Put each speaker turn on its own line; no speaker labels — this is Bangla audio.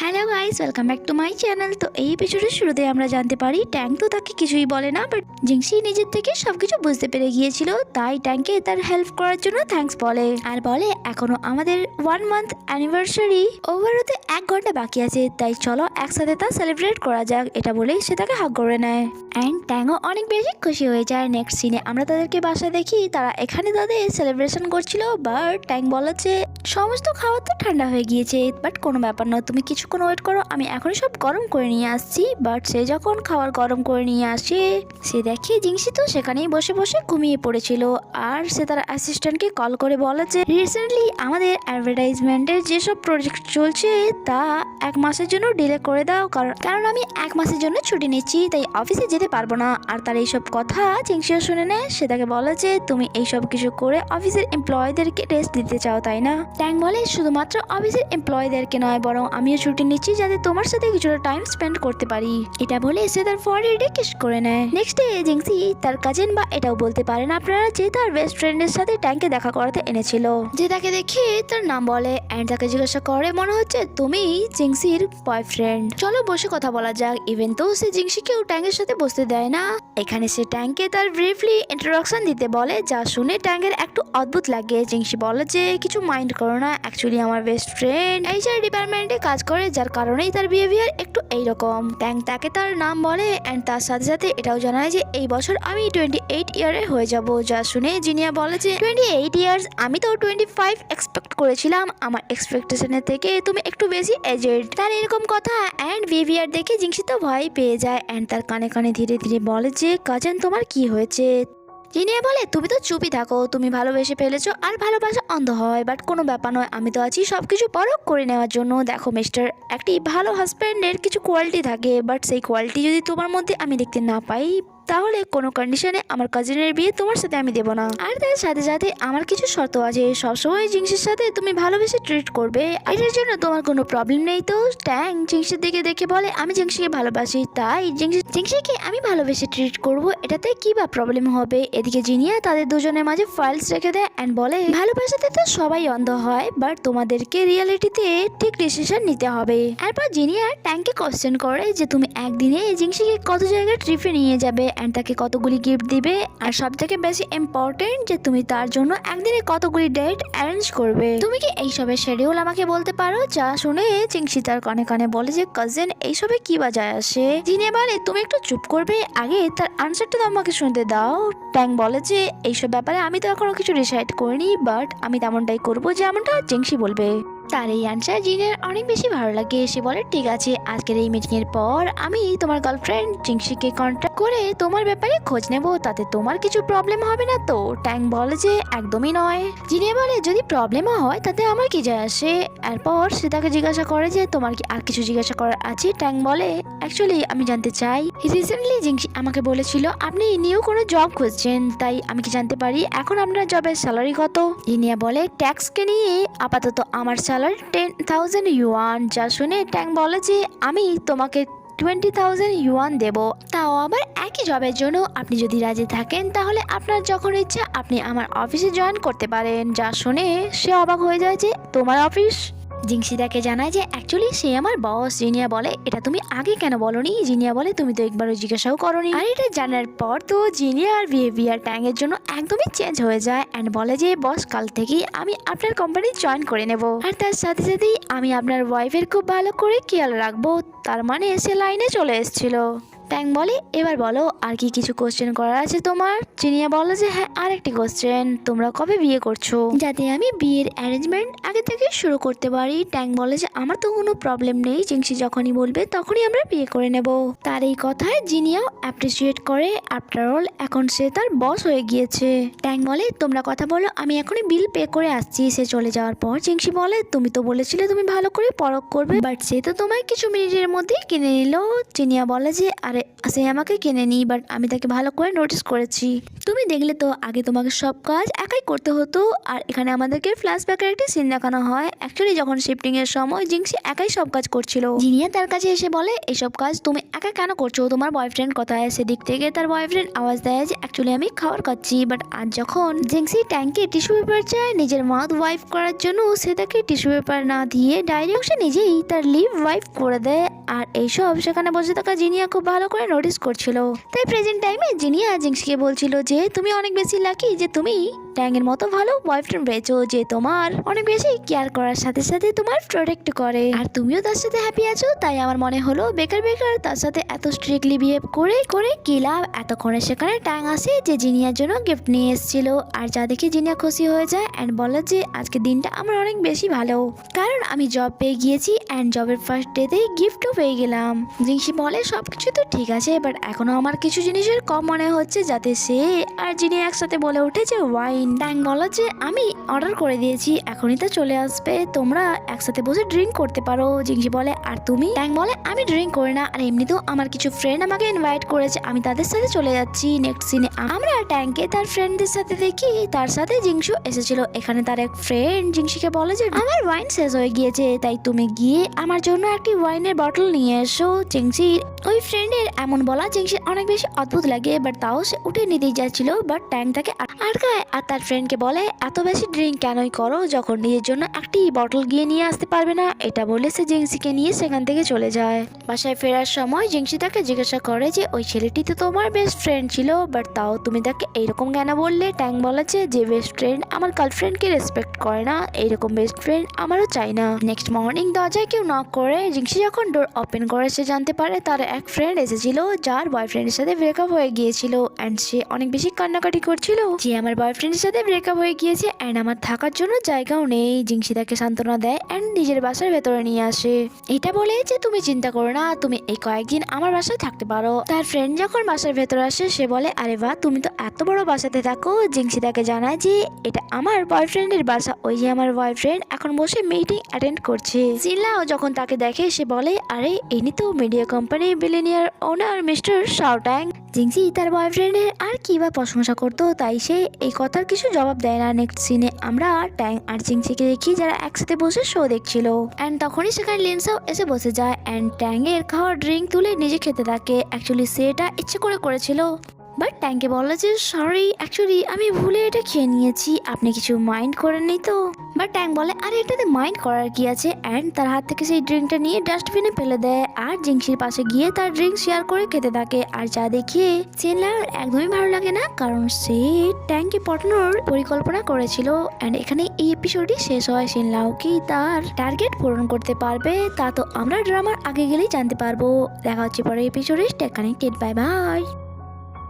Hello guys, welcome back to my channel. তো এই এপিসোডের শুরুতে আমরা জানতে পারি ট্যাং তো তাকে কিছুই বলে না, বাট জিংসি নিজের থেকে সবকিছু বুঝতে পেরে গিয়েছিল, তাই ট্যাংকে তার হেল্প করার জন্য থ্যাঙ্কস বলে আর বলে এখনো আমাদের 1 মান্থ অ্যানিভার্সারি ওভার হতে 1 ঘন্টা বাকি আছে, তাই চলো একসাথে তা সেলিব্রেট করা যাক। এটা বলেই সে তাকে হাগ করে নেয় অ্যান্ড ট্যাংও অনেক বেশি খুশি হয়ে যায়। নেক্সট সিনে আমরা তাদেরকে বাসায় দেখি, তারা এখানে তাদের সেলিব্রেশন করছিল, বাট ট্যাং বলেছে সমস্ত খাবার তো ঠান্ডা হয়ে গিয়েছে, বাট কোনো ব্যাপার না, তুমি কিছুক্ষণ ওয়েট করো, আমি এখনই সব গরম করে নিয়ে আসছি। বাট সে যখন খাবার গরম করে নিয়ে আসে, সে দেখে জিংসি তো সেখানেই বসে বসে ঘুমিয়ে পড়েছিল। আর সে তার অ্যাসিস্ট্যান্টকে কল করে বলে যে রিসেন্টলি আমাদের অ্যাডভার্টাইজমেন্টের যেসব প্রজেক্ট চলছে তা 1 মাসের জন্য ডিলে করে দাও, কারণ আমি 1 মাসের জন্য ছুটি নিচ্ছি, তাই অফিসে যেতে পারবো না। আর তার এইসব কথা জিংসিও শুনে নেয়। সে তাকে বলে যে তুমি এইসব কিছু করে অফিসের এমপ্লয়ীদেরকে রেস্ট দিতে চাও, তাই না? ট্যাং বলে শুধুমাত্র অফিসের এমপ্লয়ীদেরকে নয়, বরং আমিও ছুটি নিচ্ছি যাতে তোমার সাথে কিছুটা টাইম স্পেন্ড করতে পারি। এটা বলে সে তার ফরহেডে কিস করে নেয়। নেক্সট ডে জিংসি তার কাজিন বা এটাও বলতে পারেন আপনারা, যে তার বেস্ট ফ্রেন্ডের সাথে ট্যাংকে দেখা করাতে এনেছিল, যে তাকে দেখে তার নাম বলে অ্যান্ড তাকে জিজ্ঞাসা করে মনে হচ্ছে তুমি জিংসির বয়ফ্রেন্ড, চলো বসে কথা বলা যাক। ইভেন তো সে জিংসিকেও ট্যাংয়ের সাথে বসতে দেয় না। এখানে সে ট্যাংকে তার ব্রিফলি ইন্ট্রোডাকশন দিতে বলে, যা শুনে ট্যাংয়ের একটু অদ্ভুত লাগে। জিংসি বলে যে কিছু মাইন্ড করো না, অ্যাকচুয়ালি আমার বেস্ট ফ্রেন্ড এইচআর ডিপার্টমেন্টে কাজ করে, যার কারণেই তার বিহেভিয়ার একটু এইরকম। ট্যাং তাকে তার নাম বলে অ্যান্ড তার সাথে সাথে এটাও জানায় যে এই বছর আমি 28 ইয়ারে হয়ে যাব। যা শুনে জিনিয়া বলে যে 28 ইয়ার্স, আমি তো 25 এক্সপেক্ট করেছিলাম, আমার এক্সপেকটেশনের থেকে তুমি একটু বেশি এজেড। তার এরকম কথা অ্যান্ড বিহেভিয়ার দেখে জিংসি তো ভয় পেয়ে যায় অ্যান্ড তার কানে কানে ধীরে ধীরে বলে যে কাজেন তোমার কি হয়েছে। জিনিয়া বলে তুমি তো চুপই থাকো, তুমি ভালোবেসে ফেলেছো আর ভালোবাসা অন্ধ হয়, বাট কোনো ব্যাপার নয়, আমি তো আছি সবকিছু পরখ করে নেওয়ার জন্য। দেখো মিস্টার, একটি ভালো হাজব্যান্ডের কিছু কোয়ালিটি থাকে, বাট সেই কোয়ালিটি যদি তোমার মধ্যে আমি দেখতে না পাই, তাহলে কোনো কন্ডিশনে আমার কাজিনের বিয়ে তোমার সাথে আমি দেবো না। আর তার সাথে সাথে আমার কিছু শর্ত আছে, সবসময় জিংসির সাথে তুমি ভালোবেসে ট্রিট করবে, এটার জন্য তোমার কোনো প্রবলেম নেই তো? ট্যাং জিংসির দিকে দেখে বলে আমি জিংসিকে ভালোবাসি, তাই জিংসিকে আমি ভালোবেসে ট্রিট করব, এটাতে কি বা প্রবলেম হবে? এদিকে জিনিয়া তাদের দুজনের মাঝে ফাইলস রেখে দেয় অ্যান্ড বলে ভালোবাসাতে তো সবাই অন্ধ হয়, বাট তোমাদেরকে রিয়েলিটিতে ঠিক ডিসিশন নিতে হবে। এরপর জিনিয়া ট্যাংকে কোশ্চেন করে যে তুমি একদিনে জিংসিকে কত জায়গায় ট্রিপে নিয়ে যাবে অ্যান্ড তাকে কতগুলি গিফট দিবে, আর সব থেকে বেশি ইম্পর্টেন্ট যে তুমি তার জন্য একদিনে কতগুলি ডেট অ্যারেঞ্জ করবে। তুমি কি এইসবের শিডিউল আমাকে বলতে পারো? যা শুনে জিংসি তার কানে কানে বলে যে কাজিন এইসবে কি বা যায় আসে। জিনিয়া বলে তুমি একটু চুপ করবে, আগে তার আনসারটা তো আমাকে শুনতে দাও। ট্যাং বলে যে এইসব ব্যাপারে আমি তো এখনো কিছু ডিসাইড করিনি, বাট আমি তেমনটাই করবো যেমনটা জিংসি বলবে। তার এই আনসার জিনের অনেক বেশি ভালো লাগে। সে বলে ঠিক আছে, আজকের এই মিটিং এর পর আমি তোমার গার্লফ্রেন্ড জিংসিকে কন্ট্যাক্ট করে তোমার ব্যাপারে খোঁজ নেব, তাতে তোমার কিছু প্রবলেম হবে না তো? ট্যাং বলে যে একদমই নয়। জিনিয়া বলে যদি প্রবলেমও হয় তাতে আমার কি যায় আসে। এরপর সে তাকে জিজ্ঞাসা করে যে তোমার কি আর কিছু জিজ্ঞাসা করার আছে? ট্যাং বলে অ্যাকচুয়ালি আমি জানতে চাই, রিসেন্টলি জিংসি আমাকে বলেছিল আপনি নিউ কোনো জব খুঁজছেন, তাই আমি কি জানতে পারি এখন আপনার জবের স্যালারি কত? জিনিয়া বলে ট্যাক্সকে নিয়ে আপাতত আমার স্যালারি 10,000 ইউয়ান। যা শুনে ট্যাং বলে যে আমি তোমাকে 20,000 ইউয়ান দেব, তাও আবার একই জবের জন্য। আপনি যদি রাজি থাকেন তাহলে আপনার যখন ইচ্ছা আপনি আমার অফিসে জয়েন করতে পারেন। যা শুনে সে অবাক হয়ে যায় যে তোমার অফিস? জিংসি তাকে জানায় যে অ্যাকচুয়ালি সে আমার বস। জিনিয়া বলে এটা তুমি আগে কেন বলনি? জিনিয়া বলে তুমি তো একবারও জিজ্ঞাসাও করনি। আর এটা জানার পর তো জিনিয়ার বিহেভিয়ার ট্যাং এর জন্য একদমই চেঞ্জ হয়ে যায় অ্যান্ড বলে যে বস কাল থেকেই আমি আপনার কোম্পানি জয়েন করে নেব, আর তার সাথে সাথেই আমি আপনার ওয়াইফের খুব ভালো করে খেয়াল রাখবো। তার মানে সে লাইনে চলে এসেছিল। ট্যাং বলে এবার বলো আর কি কিছু কোশ্চেন করার আছে তোমার? জিনিয়া বলে যে হ্যাঁ, আর একটি কোশ্চেন, তোমরা কবে বিয়ে করছো, যাতে আমি বিয়ের অ্যারেঞ্জমেন্ট আগে থেকে শুরু করতে পারি? ট্যাং বলে যে আমার তো কোনো প্রবলেম নেই, জিংসি যখনই বলবে তখনই আমরা বিয়ে করে নেব। তার এই কথায় জিনিয়াও অ্যাপ্রিসিয়েট করে, আফটার অল এখন সে তার বস হয়ে গিয়েছে। ট্যাং বলে তোমরা কথা বলো, আমি এখনই বিল পে করে আসছি। সে চলে যাওয়ার পর জিংসি বলে তুমি তো বলেছিলে তুমি ভালো করে পরখ করবে, বাট সে তো তোমায় কিছু মিনিটের মধ্যেই কিনে নিল। জিনিয়া বলে যে আরে সে আমাকে কেনেনি, বাট আমি তাকে ভালো করে নোটিস করেছি। তুমি দেখলে তো আগে তোমাকে সব কাজ একাই করতে হতো, আর এখানে আমাদেরকে ফ্ল্যাশব্যাকের একটি সিন দেখানো হয়। অ্যাকচুয়ালি যখন শিফটিং এর সময় জিংসি একাই সব কাজ করছিল। জিনিয়া তার কাছে এসে বলে এসব কাজ তুমি একা কেন করছো, তোমার বয়ফ্রেন্ড কোথায়? সেদিক থেকে তার বয়ফ্রেন্ড আওয়াজ দেয় যে অ্যাকচুয়ালি আমি খাবার খাচ্ছি। বাট আজ যখন জিংসি ট্যাঙ্কে টিস্যু পেপার চায় নিজের মাউথ ওয়াইপ করার জন্য, সে তাকে টিস্যু পেপার না দিয়ে ডাইরেক্ট সে নিজেই তার লিপ ওয়াইপ করে দেয়। আর এইসব সেখানে বসে থাকা জিনিয়া খুব ভালো করে নোটিস করছিল। তাই প্রেজেন্ট টাইমে জিনিয়া জিংসিকে বলছিল যে তুমি অনেক বেশি লাকি যে তুমি ট্যাঙ্গের মতো ভালো বয়ফ্রেন্ড পেয়েছো, যে তোমার অনেক বেশি কেয়ার করার সাথে সাথে তোমার প্রোটেক্ট করে, আর তুমিও তার সাথে হ্যাপি আছো। তাই আমার মনে হলো বেকার তার সাথে এত স্ট্রিক্টলি বিহেভ করে করে কি লাভ। এতক্ষণে সেখানে ট্যাং আসে যে জিনিয়ার জন্য গিফট নিয়ে এসেছিল, আর যা দেখে জিনিয়া খুশি হয়ে যায় অ্যান্ড বলে যে আজকে দিনটা আমার অনেক বেশি ভালো, কারণ আমি জব পেয়ে গিয়েছি অ্যান্ড জবের ফার্স্ট ডেতেই গিফটও পেয়ে গেলাম। জিংসি বলে সবকিছু তো ঠিক আছে, বাট এখনো আমার কিছু জিনিসের কম মনে হচ্ছে, যাতে সে আর জিনিয়া একসাথে বলে ওঠে যে ওয়াইন। ট্যাং বলে যে আমি অর্ডার করে দিয়েছি, এখনই তো চলে আসবে, তোমরা একসাথে বসে ড্রিঙ্ক করতে পারো। জিংসি বলে আর তুমি? ট্যাং বলে আমি ড্রিঙ্ক করি না, আর এমনিতেও আমার কিছু ফ্রেন্ড আমাকে ইনভাইট করেছে, আমি তাদের সাথে চলে যাচ্ছি। নেক্সট সিনে আমরা ট্যাংকে তার ফ্রেন্ডদের সাথে দেখি, তার সাথে জিংসু এসেছিল। এখানে তার এক ফ্রেন্ড জিংসিকে বলে যে আমার ওয়াইন শেষ হয়ে গিয়েছে, তাই তুমি গিয়ে আমার জন্য একটি ওয়াইনের বটল নিয়ে এসো। জিংসি ওই ফ্রেন্ডের এমন বলা জিংসির অনেক বেশি অদ্ভুত লাগে, বাট তাও সে উঠে নিতেই যাচ্ছিল, বাট ট্যাং তাকে আটকায় আর তার ফ্রেন্ডকে বলে এত বেশি ড্রিঙ্ক কেনই করো যখন নিজের জন্য একটি বটল গিয়ে নিয়ে আসতে পারবে না। এটা বলে সে জিংসিকে নিয়ে সেখান থেকে চলে যায়। বাসায় ফেরার সময় জিংসি তাকে জিজ্ঞাসা করে যে ওই ছেলেটি তো তোমার বেস্ট ফ্রেন্ড ছিল, বাট তাও তুমি তাকে এইরকম কেন বললে? ট্যাং বলেছে যে বেস্ট ফ্রেন্ড আমার গার্লফ্রেন্ডকে রেসপেক্ট করে না, এইরকম বেস্ট ফ্রেন্ড আমারও চাই না। নেক্সট মর্নিং দরজায় কেউ নক করে, জিংসি যখন ডোর ওপেন করে সে জানতে পারে তার এক ফ্রেন্ড এসেছিল যার বয়ফ্রেন্ডের সাথে ব্রেকআপ হয়ে গিয়েছিল, অ্যান্ড সে অনেক বেশি কান্নাকাটি করছিল যে আমার বয়ফ্রেন্ডের সাথে ব্রেকআপ হয়ে গিয়েছে অ্যান্ড আমার থাকার জন্য জায়গাও নেই। জিংসি তাকে সান্ত্বনা দেয় অ্যান্ড নিজের বাসার ভেতরে নিয়ে আসে, এটা বলে যে তুমি চিন্তা করো না, তুমি এই কয়েকদিন আমার বাসায় থাকতে পারো। তার ফ্রেন্ড যখন বাসার ভেতরে আসে সে বলে আরে বাহ তুমি তো এত বড় বাসাতে থাকো। জিংসি তাকে জানায় যে এটা আমার বয়ফ্রেন্ডের বাসা, ওই যে আমার বয়ফ্রেন্ড এখন বসে মিটিং অ্যাটেন্ড করছে। সিনলাও যখন তাকে দেখে সে বলে আরে ইনি তো মিডিয়া কোম্পানি বিলিনিয়ার ওনার মিস্টার শাও ট্যাং। জিংসি তার বয়ফ্রেন্ডের আর কি বা প্রশংসা করতো, তাই সে এই কথার কিছু জবাব দেয় না। নেক্সট সিনে আমরা ট্যাং আর জিংসিকে দেখি যারা একসাথে বসে শো দেখছিল, অ্যান্ড তখনই সেখানে লিনসাও এসে বসে যায় অ্যান্ড ট্যাং এর খাওয়া ড্রিঙ্ক তুলে নিজে খেতে থাকে। অ্যাকচুয়ালি সে এটা ইচ্ছে করে করেছিল, বাট ট্যাংকে বলে যে সরি অ্যাকচুয়ালি আমি ভুলে এটা খেয়ে নিয়েছি, আপনি কিছু মাইন্ড করেননি তো? বাট ট্যাং বলে আরে এটাতে মাইন্ড করার কি আছে, অ্যান্ড তার হাত থেকে সেই ড্রিঙ্কটা নিয়ে ডাস্টবিনে ফেলে দেয় আর জিংসির পাশে গিয়ে তার ড্রিঙ্ক শেয়ার করে খেতে থাকে। আর যা দেখিয়ে সিনলার একদমই ভালো লাগে না, কারণ সে ট্যাংকে পটানোর পরিকল্পনা করেছিল। অ্যান্ড এখানে এই এপিসোডই শেষ হয়। সিনলাও কি তার টার্গেট পূরণ করতে পারবে তা তো আমরা ড্রামার আগে গেলেই জানতে পারবো। দেখা হচ্ছে পরে এপিসোডে। Stay connected, bye bye.